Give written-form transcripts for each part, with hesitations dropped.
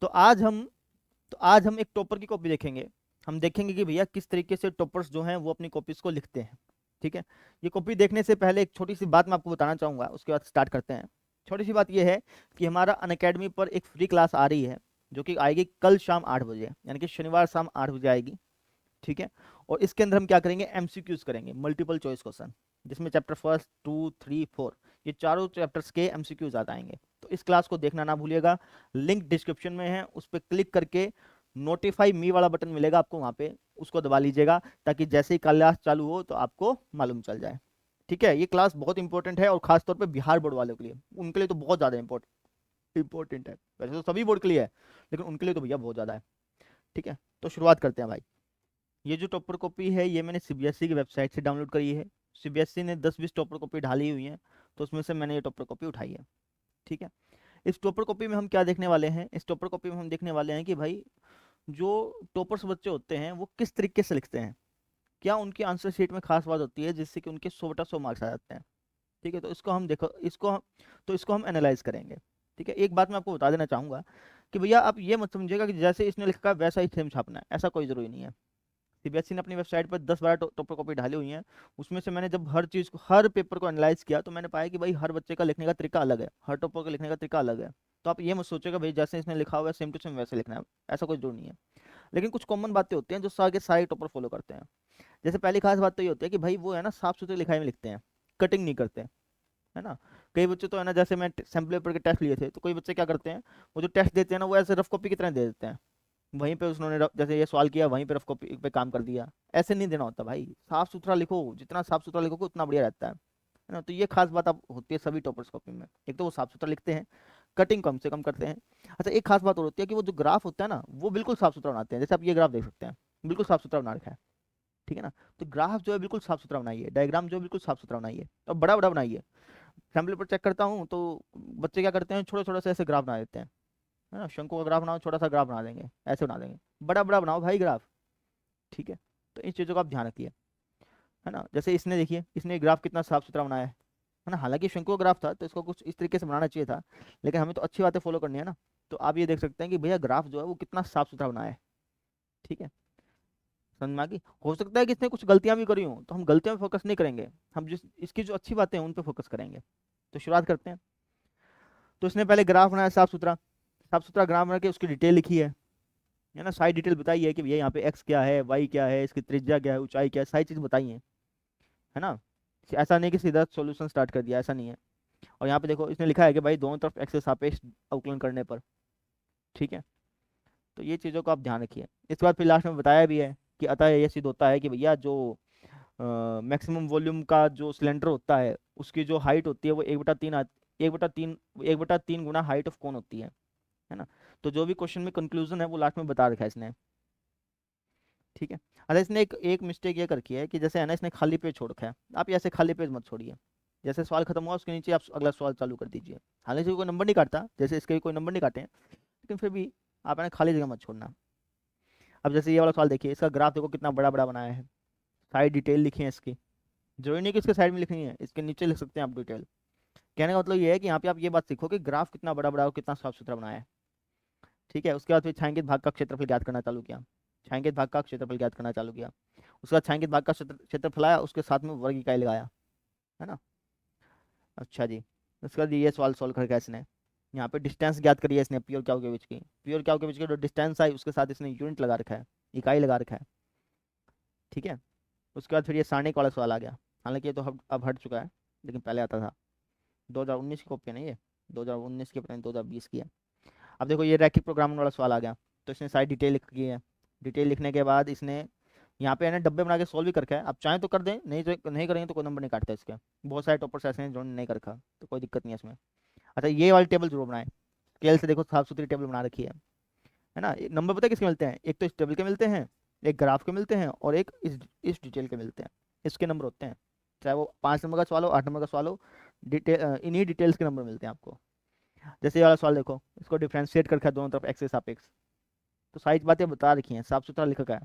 तो आज हम एक टॉपर की कॉपी देखेंगे। हम देखेंगे कि भैया किस तरीके से टॉपर्स जो हैं वो अपनी कॉपीज को लिखते हैं। ठीक है। ये कॉपी देखने से पहले एक छोटी सी बात मैं आपको बताना चाहूंगा, उसके बाद स्टार्ट करते हैं। छोटी सी बात ये है कि हमारा अनअकैडमी पर एक फ्री क्लास आ रही है, जो कि आएगी कल शाम 8 बजे, यानी कि शनिवार शाम 8 बजे आएगी। ठीक है। और इसके अंदर हम क्या करेंगे, एमसीक्यूज करेंगे, मल्टीपल चॉइस क्वेश्चन, जिसमें chapter first, two, three, four, ये चारों चैप्टर्स के एमसीक्यूज आ जाएंगे। तो इस क्लास को देखना ना भूलिएगा। लिंक डिस्क्रिप्शन में है, उस पर क्लिक करके नोटिफाई मी वाला बटन मिलेगा आपको वहां पे, उसको दबा लीजिएगा, ताकि जैसे ही क्लास चालू हो तो आपको मालूम चल जाए। ठीक है। ये क्लास बहुत इंपॉर्टेंट है, और खासतौर पे बिहार बोर्ड वालों के लिए, उनके लिए तो बहुत ज़्यादा इंपॉर्टेंट है। वैसे तो सभी बोर्ड के लिए है, लेकिन उनके लिए तो भैया बहुत ज़्यादा है। ठीक है। तो शुरुआत करते हैं भाई। ये जो टॉपर कॉपी है ये मैंने सीबीएसई की वेबसाइट से डाउनलोड करी है। सीबीएसई ने 10-20 टॉपर कॉपी ढाली हुई है, तो उसमें से मैंने ये टॉपर कॉपी उठाई है। ठीक है। इस टॉपर कॉपी में हम क्या देखने वाले हैं, इस टॉपर कॉपी में हम देखने वाले हैं कि भाई जो टॉपर्स बच्चे होते हैं वो किस तरीके से लिखते हैं। क्या उनकी आंसर शीट में खास बात होती है जिससे कि उनके 100/100 मार्क्स आ जाते हैं। ठीक है। तो इसको हम देखो, इसको हम एनालाइज करेंगे। ठीक है। एक बात मैं आपको बता देना चाहूंगा कि भैया आप ये मत समझिएगा कि जैसे इसने लिखा है वैसा ही सेम छापना है, ऐसा कोई जरूरी नहीं है। सीबीएसई ने अपनी वेबसाइट पर 10-12 टॉपर कॉपी ढाली हुई हैं। उसमें से मैंने जब हर चीज़ को, हर पेपर को एनालाइज किया, तो मैंने पाया कि भाई हर बच्चे का लिखने का तरीका अलग है, हर टॉपर का लिखने का तरीका अलग है। तो आप ये मत सोचेगा भाई जैसे इसने लिखा हुआ है सेम टू सेम वैसे लिखना है, ऐसा कोई जरूर नहीं है। लेकिन कुछ कॉमन बातें होती हैं जो सारे सारे टॉपर फॉलो करते हैं। जैसे पहली खास बात तो ये होती है कि भाई वो है ना साफ सुथरी लिखाई में लिखते हैं, कटिंग नहीं करते, है ना। कई बच्चे तो है ना, जैसे मैं सैम्पल पेपर के टेस्ट लिए थे, तो कोई बच्चे क्या करते हैं, वो जो टेस्ट देते हैं ना वो ऐसे रफ कॉपी की तरह दे देते हैं। वहीं पे उसने जैसे ये सवाल किया वहीं पे रफ कॉपी पे काम कर दिया। ऐसे नहीं देना होता भाई, साफ सुथरा लिखो, जितना साफ सुथरा लिखोगे उतना बढ़िया रहता है ना। तो ये खास बात अब होती है सभी टॉपर्स कॉपी में, एक तो वो साफ सुथरा लिखते हैं, कटिंग कम से कम करते हैं। अच्छा, एक खास बात और होती है कि वो जो ग्राफ होता है ना वो बिल्कुल साफ सुथरा बनाते हैं। जैसे आप ये ग्राफ देख सकते हैं, बिल्कुल साफ सुथरा बना रखा है। ठीक है ना। तो ग्राफ जो है बिल्कुल साफ सुथरा बनाइए, डायग्राम जो है बिल्कुल साफ सुथरा बनाइए, और बड़ा बड़ा बनाइए। सैम्पल पर चेक करता हूँ तो बच्चे क्या करते हैं, छोटे छोटे से ऐसे ग्राफ बना देते हैं, है ना। शंकु का ग्राफ बनाओ, छोटा सा ग्राफ बना देंगे, ऐसे बना देंगे। बड़ा बड़ा बनाओ भाई ग्राफ। ठीक है। तो इन चीज़ों का आप ध्यान रखिए, है ना। जैसे इसने देखिए, इसने ग्राफ कितना साफ सुथरा बनाया है ना। हालांकि शंकु का ग्राफ था तो इसको कुछ इस तरीके से बनाना चाहिए था, लेकिन हमें तो अच्छी बातें फॉलो करनी है ना। तो आप ये देख सकते हैं कि भैया ग्राफ जो है वो कितना साफ सुथरा बनाया है। ठीक है। समझ में आ गई। हो सकता है कि इसने कुछ गलतियां भी करी हों, तो हम गलतियों पे फोकस नहीं करेंगे, हम जिस इसकी जो अच्छी बातें हैं उन पे फोकस करेंगे। तो शुरुआत करते हैं। तो इसने पहले ग्राफ बनाया साफ सुथरा ग्राफ बना के उसकी डिटेल लिखी है ना। सारी डिटेल बताई है कि भैया यहाँ पे एक्स क्या है, वाई क्या है, इसकी त्रिज्या क्या है, ऊंचाई क्या है, सारी चीज़ बताई है ना। ऐसा नहीं कि सीधा सॉल्यूशन स्टार्ट कर दिया, ऐसा नहीं है। और यहाँ पे देखो इसने लिखा है कि भाई दोनों तरफ एक्स के सापेक्ष अवकलन करने पर। ठीक है। तो ये चीज़ों को आप ध्यान रखिए। इसके बाद फिर लास्ट में बताया भी है कि अतः ये सिद्ध होता है कि भैया जो मैक्सिमम वॉल्यूम का जो सिलेंडर होता है उसकी जो हाइट होती है वो 1/3 1/3 गुना हाइट ऑफ कौन होती है ना। तो जो भी क्वेश्चन में कंक्लूजन है वो लास्ट में बता रखा है इसने। ठीक है। अच्छा, इसने एक एक मिस्टेक ये कर रखी है कि जैसे है ना इसने खाली पेज छोड़ रखा है। आप ऐसे खाली पेज मत छोड़िए, जैसे सवाल खत्म हुआ उसके नीचे आप अगला सवाल चालू कर दीजिए। हालांकि कोई नंबर नहीं काटता, जैसे इसके भी कोई नंबर नहीं काटे हैं, लेकिन फिर भी आप है ना खाली जगह मत छोड़ना। अब जैसे ये वाला सवाल देखिए, इसका ग्राफ देखो कितना बड़ा बड़ा बनाया है, सारी डिटेल लिखी है इसकी। जरूरी नहीं कि इसके साइड में लिखनी है, इसके नीचे लिख सकते हैं आप डिटेल। कहने का मतलब ये है कि यहाँ पे आप ये बात सीखो कि ग्राफ कितना बड़ा बड़ा और कितना साफ सुथरा बनाया है। ठीक है। उसके बाद फिर छायांकित भाग का क्षेत्रफल ज्ञात करना चालू किया, छायांकित भाग का क्षेत्रफल ज्ञात करना चालू किया। उसके बाद छायांकित भाग का क्षेत्रफल आया, उसके साथ में वर्ग इकाई लगाया, है ना। अच्छा जी। उसके बाद ये सवाल सॉल्व करके इसने यहाँ पे डिस्टेंस ज्ञात करी है इसने, पी और क्यू के बीच की, पी और क्यू के बीच की जो डिस्टेंस आई उसके साथ इसने यूनिट लगा रखा है, इकाई लगा रखा है। ठीक है। उसके बाद फिर ये सारणिक वाला सवाल आ गया। हालांकि ये तो अब हट चुका है, लेकिन पहले आता था। 2019 की कॉपी है ना ये, 2019 की पता नहीं 2020 की है। अब देखो ये रैखिक प्रोग्रामिंग वाला सवाल आ गया। तो इसने सारी डिटेल लिखी है। डिटेल लिखने के बाद इसने यहाँ पे है ना डब्बे बना के सॉल्व भी करके है। आप चाहें तो कर दें, नहीं तो नहीं करेंगे तो कोई नंबर नहीं काटता इसके। बहुत सारे टॉपर्स ऐसे हैं जिन्होंने नहीं कर रखा, तो कोई दिक्कत नहीं है इसमें। अच्छा, ये वाली टेबल जरूर बनाए, स्केल से देखो साफ सुथरी टेबल बना रखी है ना। नंबर पता है किसके मिलते हैं, एक तो इस टेबल के मिलते हैं, एक ग्राफ के मिलते हैं, और एक इस डिटेल के मिलते हैं। इसके नंबर होते हैं, चाहे वो 5 नंबर का सवाल हो, 8 नंबर का सवाल हो, डिटेल इन्हीं डिटेल्स के नंबर मिलते हैं आपको। जैसे ये वाला सवाल देखो, इसको डिफ्रेंशिएट करके दोनों तरफ एक्स के सापेक्ष। तो सारी बातें बता रखी हैं, साफ सुथरा लिखा है।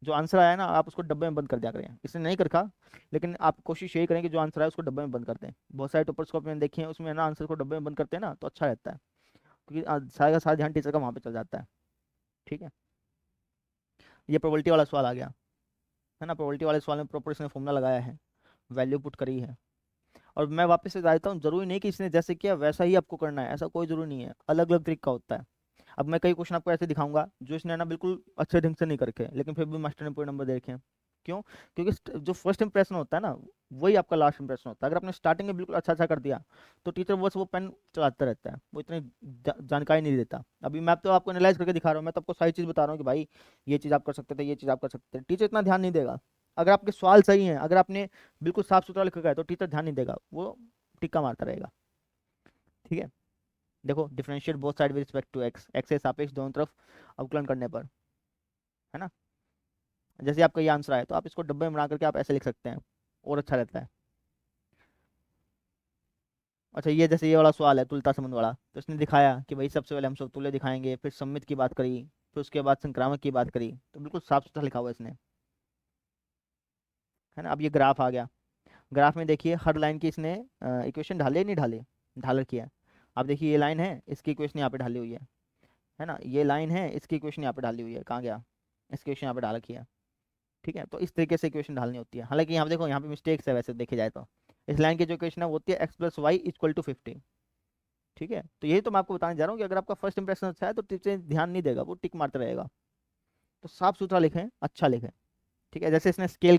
जो आंसर आया ना आप उसको डब्बे में बंद कर दिया करें, इसने नहीं कर रखा, लेकिन आप कोशिश यही करें कि जो आंसर आए उसको डब्बे में बंद कर दें। बहुत सारे टॉपर्स को मैंने देखे हैं उसमें ना आंसर को डब्बे में बंद करते हैं ना, तो अच्छा रहता है। क्योंकि सारा का सारा ध्यान टीचर का वहाँ पे चल जाता है। ठीक है, ये प्रोबेबिलिटी वाला सवाल आ गया, है ना। प्रोबेबिलिटी वाले सवाल में प्रॉपर इसने फॉर्मूला लगाया है, वैल्यू पुट करी है। और मैं वापस से जाता हूँ, जरूरी नहीं कि इसने जैसे किया वैसा ही आपको करना है, ऐसा कोई जरूरी नहीं है, अलग अलग तरीका होता है। अब मैं कई क्वेश्चन आपको ऐसे दिखाऊंगा जो इसने ना बिल्कुल अच्छे ढंग से नहीं करके, लेकिन फिर भी मास्टर ने पूरे नंबर दे रखे हैं। क्यों? क्योंकि जो फर्स्ट इंप्रेशन होता है ना, वही आपका लास्ट इंप्रेशन होता है। अगर आपने स्टार्टिंग में बिल्कुल अच्छा अच्छा कर दिया तो टीचर बस वो पेन चलाता रहता है, वो इतनी जानकारी नहीं देता। अभी मैं तो आपको एनालाइज करके दिखा रहा हूँ, मैं तो आपको सारी चीज़ बता रहा हूँ कि भाई ये चीज़ आप कर सकते थे, ये चीज़ आप कर सकते थे। टीचर इतना ध्यान नहीं देगा। अगर आपके सवाल सही हैं, अगर आपने बिल्कुल साफ सुथरा लिखा है तो टीचर ध्यान नहीं देगा, वो टिक्का मारता रहेगा। ठीक है, देखो differentiate both side with respect to X, X से सापेक्ष दोनों तरफ अवकलन करने पर, है ना। जैसे आपका ये आंसर आया तो आप इसको डब्बे में बना करके आप ऐसे लिख सकते हैं, और अच्छा रहता है। अच्छा, ये जैसे ये वाला सवाल है तुलता संबंध वाला, तो इसने दिखाया कि भाई सबसे पहले हम सब तुल्य दिखाएंगे, फिर सम्मित की बात करी, फिर उसके बाद संक्रामक की बात करी, तो बिल्कुल साफ सुथरा लिखा हुआ है इसने, है ना। अब ये ग्राफ आ गया, ग्राफ में देखिए हर लाइन की इसने इक्वेशन ढाले नहीं ढाले, ढाल रखी है। अब देखिए ये लाइन है, इसकी इक्वेशन यहाँ पे ढाली हुई है ना। ये लाइन है, इसकी इक्वेशन यहाँ पे डाली हुई है, कहाँ गया, इसकी इक्वेशन यहाँ पे डाल रखी है। ठीक है, तो इस तरीके से इक्वेशन ढालनी होती है। हालांकि यहाँ पे देखो, यहाँ पे मिस्टेक्स है वैसे देखे जाए तो। इस लाइन की जो इक्वेशन है वो होती है X plus Y equal to 50। ठीक है, तो यही तो मैं आपको बताने जा रहा हूँ कि अगर आपका फर्स्ट इंप्रेशन अच्छा है तो टीचर ध्यान नहीं देगा, वो टिक मारता रहेगा। तो साफ सुथरा लिखें, अच्छा लिखें। ठीक है, जैसे इसने स्केल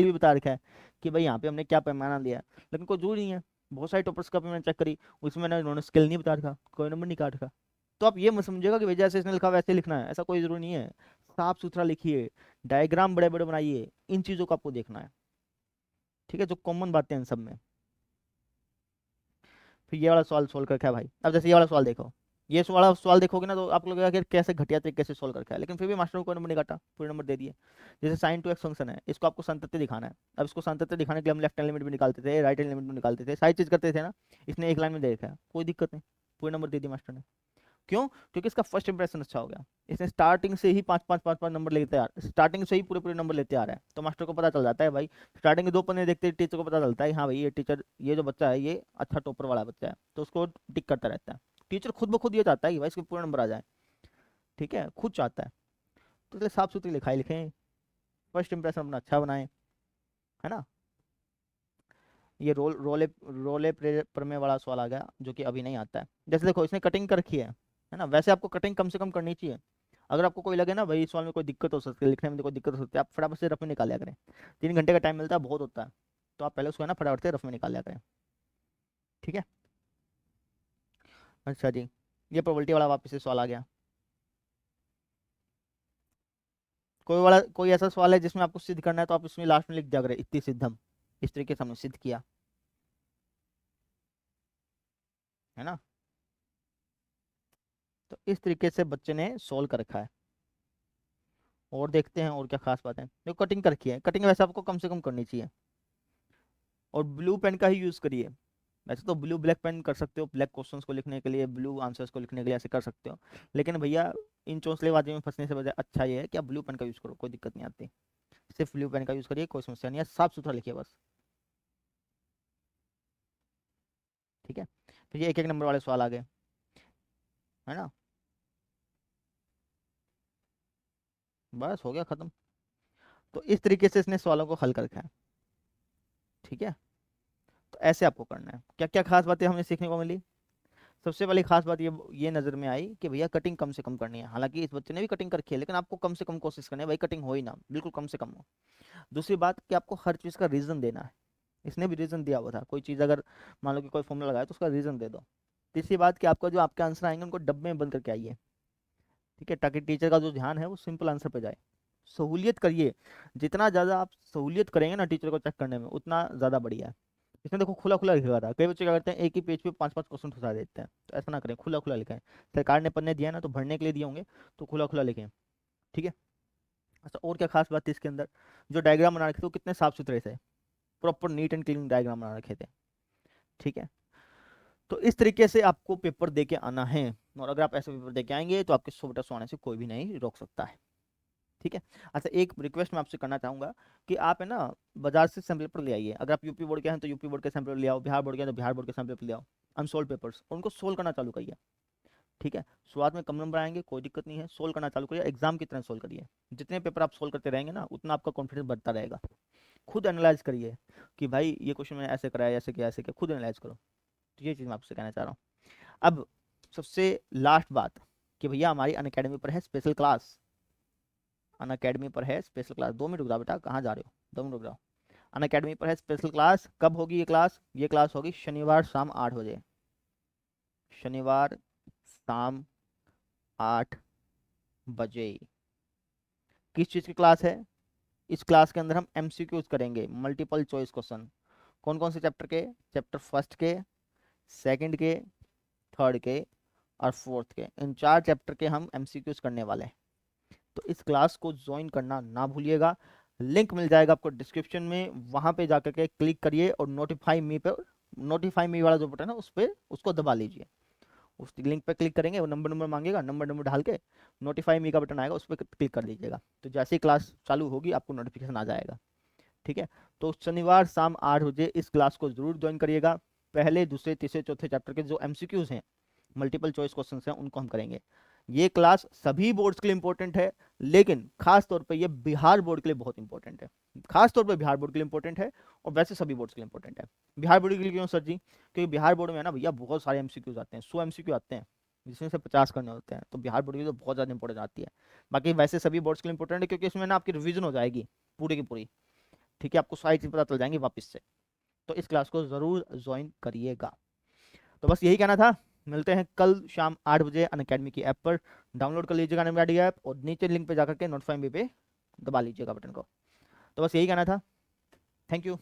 भी बता रखा है कि भाई यहाँ पे हमने क्या पैमाना लिया है, लेकिन कोई जरूरी नहीं है। बहुत सारे टॉपर्स का भी मैंने चेक करी, उसमें ना उन्होंने स्केल नहीं बता रखा, कोई नंबर नहीं काट रखा। तो आप ये मत समझिएगा कि भाई जैसे इसने लिखा वैसे लिखना है, ऐसा कोई जरूरी नहीं है। साफ सुथरा लिखिए, डायग्राम बड़े बड़े बनाइए, इन चीज़ों को आपको देखना है। ठीक है, जो कॉमन बातें हैं इन सब में। फिर ये वाला सवाल सोल्व करके है भाई। अब जैसे ये वाला सवाल देखो, ये वाला सवाल देखोगे ना तो आपको लगेगा कि कैसे घटिया तरीके से सोल्व करके है, लेकिन फिर भी मास्टर को कोई नंबर नहीं काटा, पूरे नंबर दे दिए। जैसे साइन टू एक्स फंक्शन है, इसको आपको संतत्य दिखाना है। अब इसको संतत्य दिखाने के लिए हम लेफ्ट हैंड लिमिट भी निकालते थे, राइट हैंड लिमिट भी निकालते थे, सारी चीज करते थे ना। इसने एक लाइन में देखा है, कोई दिक्कत नहीं, पूरे नंबर दे दिए मास्टर ने। क्यों? क्योंकि इसका फर्स्ट इंप्रेशन अच्छा हो गया। इसने स्टार्टिंग से ही पाँच पाँच पाँच पाँच नंबर लेते आ स्टार्टिंग से ही पूरे पूरे नंबर लेते आ रहा है, तो मास्टर को पता चल जाता है भाई। स्टार्टिंग के 2 पन्ने देखते ही टीचर को पता चलता है हाँ भाई ये टीचर, ये जो बच्चा है ये अच्छा टॉपर वाला बच्चा है, तो उसको टिक करता रहता है। टीचर खुद ब खुद ये चाहता है कि भाई इसके पूरे नंबर आ जाए। ठीक है, खुद चाहता है। तो इसलिए साफ सुथरी लिखाई लिखें, फर्स्ट इंप्रेशन अपना अच्छा बनाएं, है ना। ये रोले प्रमेय वाला सवाल आ गया जो कि अभी नहीं आता है। जैसे देखो इसने कटिंग कर रखी है ना। वैसे आपको कटिंग कम से कम करनी चाहिए। अगर आपको कोई लगे ना भाई इस सवाल में कोई दिक्कत हो सकती है, लिखने में कोई दिक्कत हो सकती है, आप फटाफट से रफ में निकाल लिया करें। 3 घंटे का टाइम मिलता है, बहुत होता है, तो आप पहले उसको है ना फटाफट से रफ में निकाल लिया करें। ठीक है, अच्छा जी, ये प्रोबेबिलिटी वाला वापस से सवाल आ गया। कोई ऐसा सवाल है जिसमें आपको सिद्ध करना है तो आप इसमें लास्ट में लिख दिया करें इतनी सिद्धम, इस तरीके से हमने सिद्ध किया, है ना। तो इस तरीके से बच्चे ने सोल्व कर रखा है। और देखते हैं और क्या खास बात है। देखो कटिंग कर रखी है, कटिंग वैसे आपको कम से कम करनी चाहिए, और ब्लू पेन का ही यूज करिए। वैसे तो ब्लू ब्लैक पेन कर सकते हो, ब्लैक क्वेश्चंस को लिखने के लिए, ब्लू आंसर्स को लिखने के लिए ऐसे कर सकते हो, लेकिन भैया इन चौंसलेबाजी में फंसने से बजाय अच्छा ये है कि आप ब्लू पेन का यूज करो, कोई दिक्कत नहीं आती। सिर्फ ब्लू पेन का यूज करिए, कोई समस्या नहीं है, साफ सुथरा लिखिए बस। ठीक है, फिर ये एक एक नंबर वाले सवाल आ गए, है ना। बस हो गया खत्म। तो इस तरीके से इसने सवालों को हल कर रखा है। ठीक है, तो ऐसे आपको करना है। क्या क्या खास बातें हमें सीखने को मिली? सबसे पहली खास बात ये नज़र में आई कि भैया कटिंग कम से कम करनी है। हालांकि इस बच्चे ने भी कटिंग कर रखी है, लेकिन आपको कम से कम कोशिश करनी है भाई कटिंग हो ही ना, बिल्कुल कम से कम हो। दूसरी बात कि आपको हर चीज़ का रीज़न देना है। इसने भी रीज़न दिया हुआ था, कोई चीज़ अगर मान लो कि कोई फॉर्मूला लगाया तो उसका रीज़न दे दो। तीसरी बात कि आपका जो आपके आंसर आएंगे उनको डब्बे में बंद करके आइए। ठीक है, ताकि टीचर का जो ध्यान है वो सिंपल आंसर पे जाए। सहूलियत करिए, जितना ज़्यादा आप सहूलियत करेंगे ना टीचर को चेक करने में उतना ज़्यादा बढ़िया है। इसमें देखो खुला खुला लिखा हुआ था, कई बच्चे क्या करते हैं एक ही पेज पे 5 5 क्वेश्चन फंसा देते हैं, तो ऐसा ना करें, खुला खुला लिखें। सरकार ने पन्ने दिया ना तो भरने के लिए दिए होंगे, तो खुला खुला लिखें। ठीक है, अच्छा और क्या खास बात थी इसके अंदर, जो डायग्राम बना रखे थे वो कितने साफ सुथरे थे, proper neat and clean diagram बना रखे थे। ठीक है, तो इस तरीके से आपको पेपर दे के आना है, और अगर आप ऐसे पेपर दे के आएंगे तो आपके 100 बटा 100 आने से कोई भी नहीं रोक सकता है। ठीक है, अच्छा एक रिक्वेस्ट मैं आपसे करना चाहूंगा कि आप है ना बाजार से सैम्पल पेपर ले आइए। अगर आप यूपी बोर्ड के हैं तो यूपी बोर्ड के सैम्पल पेपर ले आओ, बिहार बोर्ड के हैं तो बिहार बोर्ड के सैम्पल पेपर ले आओ, अनसोल्व पेपर्स, और उनको सोल्व करना चालू करिए। ठीक है, शुरुआत में कम नंबर आएंगे, कोई दिक्कत नहीं है, सोल्व करना चालू करिए, एग्जाम की तरह सोल्व करिए। जितने पेपर आप सोल्व करते रहेंगे ना, उतना आपका कॉन्फिडेंस बढ़ता रहेगा। खुद एनालाइज करिए कि भाई ये क्वेश्चन मैंने ऐसे कराया, ऐसे किया, ऐसे किया, खुद एनालाइज करो। तो ये चीज़ मैं आपसे कहना चाह रहा हूँ। अब सबसे लास्ट बात कि भैया हमारी अनअकैडमी पर है स्पेशल क्लास। अनअकैडमी पर है स्पेशल क्लास। 2 मिनट रुक जाओ बेटा, कहाँ जा रहे हो, 2 मिनट रुक जाओ। अनअकैडमी पर है स्पेशल क्लास। कब होगी ये क्लास? ये क्लास होगी शनिवार शाम 8 बजे। शनिवार शाम 8 बजे। किस चीज़ की क्लास है? इस क्लास के अंदर हम एमसीक्यूज करेंगे, मल्टीपल चॉइस क्वेश्चन। कौन कौन से चैप्टर के? चैप्टर फर्स्ट के, सेकंड के, थर्ड के और फोर्थ के। इन 4 चैप्टर के हम एमसीक्यूज करने वाले हैं। तो इस क्लास को ज्वाइन करना ना भूलिएगा। लिंक मिल जाएगा आपको डिस्क्रिप्शन में, वहां पे जाकर के क्लिक करिए और नोटिफाई मी पे, नोटिफाई मी वाला जो बटन है उस पर उसको दबा लीजिए। उस लिंक पे क्लिक करेंगे, वो नंबर नंबर मांगेगा, नंबर नंबर डाल के नोटिफाई मी का बटन आएगा, उस पर क्लिक कर लीजिएगा। तो जैसे ही क्लास चालू होगी आपको नोटिफिकेशन आ जाएगा। ठीक है, तो शनिवार शाम 8 बजे इस क्लास को जरूर ज्वाइन करिएगा। पहले दूसरे तीसरे चौथे चैप्टर के जो एमसीक्यूज हैं, मल्टीपल चॉइस क्वेश्चंस हैं, उनको हम करेंगे। ये क्लास सभी बोर्ड्स के लिए इंपॉर्टेंट है, लेकिन खास तौर पे ये बिहार बोर्ड के लिए बहुत इंपॉर्टेंट है। खास तौर पे बिहार बोर्ड के लिए इंपॉर्टेंट है, और वैसे सभी बोर्ड्स के लिए इंपॉर्टेंट है। बिहार बोर्ड के लिए क्यों सर जी? क्योंकि बिहार बोर्ड में है ना भैया, बहुत सारे एमसीक्यूज आते हैं, 100 एमसीक्यू आते हैं, जिसमें से 50 करने होते हैं। तो बिहार बोर्ड की तो बहुत ज़्यादा इंपॉर्टेंट आती है। बाकी वैसे सभी बोर्ड्स के लिए इंपॉर्टेंट है, क्योंकि इसमें ना आपकी रिविजन हो जाएगी पूरी की पूरी। ठीक है, आपको सारी चीज़ पता चल जाएंगी वापस से। तो इस क्लास को ज़रूर ज्वाइन करिएगा। तो बस यही कहना था। मिलते हैं कल शाम 8 बजे अनअकैडमी की ऐप पर। डाउनलोड कर लीजिएगा अनअकैडमी ऐप, और नीचे लिंक पे जाकर के नोटिफाई मी पे दबा लीजिएगा बटन को। तो बस यही कहना था। Thank you.